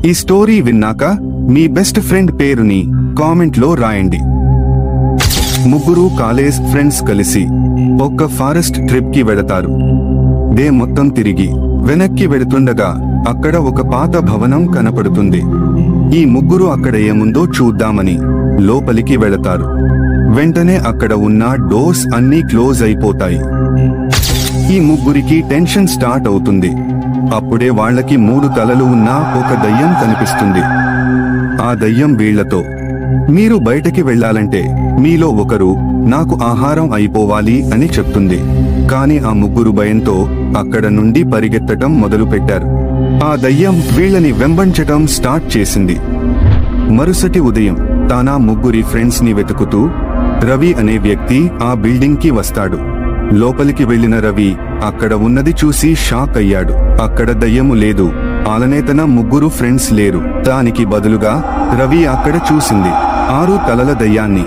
ఈ స్టోరీ విన్నాక మీ best friend పేరుని కామెంట్లో రాయండి. ముగ్గురు కాలేజ్ ఫ్రెండ్స్ కలిసి ఒక ఫారెస్ట్ ట్రిప్ కి వెడతారు. డే మొత్తం తిరిగి వెనక్కి వెడుతుండగా అక్కడ ఒక పాత భవనం కనపడుతుంది. ఈ ముగ్గురు అక్కడ ఏముందో చూద్దామని లోపలికి వెళతారు. వెంటనే అక్కడ ఉన్న డోర్స్ అన్నీ క్లోజ్ అయిపోతాయి. ఈ ముగ్గురికి టెన్షన్ స్టార్ట్ అవుతుంది. అప్పుడే వాళ్ళకి 3 తలలు ఉన్న ఒక దయ్యం కనిపిస్తుంది. ఆ దయ్యం వీళ్లతో, మీరు బయటకి వెళ్లాలంటే మీలో ఒకరు నాకు ఆహారం అయిపోవాలి అని చెప్తుంది. కాని ఆ ముగ్గురు భయంతో అక్కడ నుండి పరిగెత్తటం మొదలుపెట్టారు. ఆ దయ్యం వీళ్ళని వెంబడించటం స్టార్ట్ చేసింది. మరుసటి ఉదయం తానా ముగ్గురి ఫ్రెండ్స్ ని వెతుకుతూ రవి అనే వ్యక్తి ఆ బిల్డింగ్ కి వస్తాడు. లోపలికి వెళ్లిన రవి అక్కడ ఉన్నది చూసి షాక్ అయ్యాడు. అక్కడ దయ్యము లేదు, అలానే తన ముగ్గురు ఫ్రెండ్స్ లేరు. దానికి బదులుగా రవి అక్కడ చూసింది 6 తలల దయ్యాన్ని.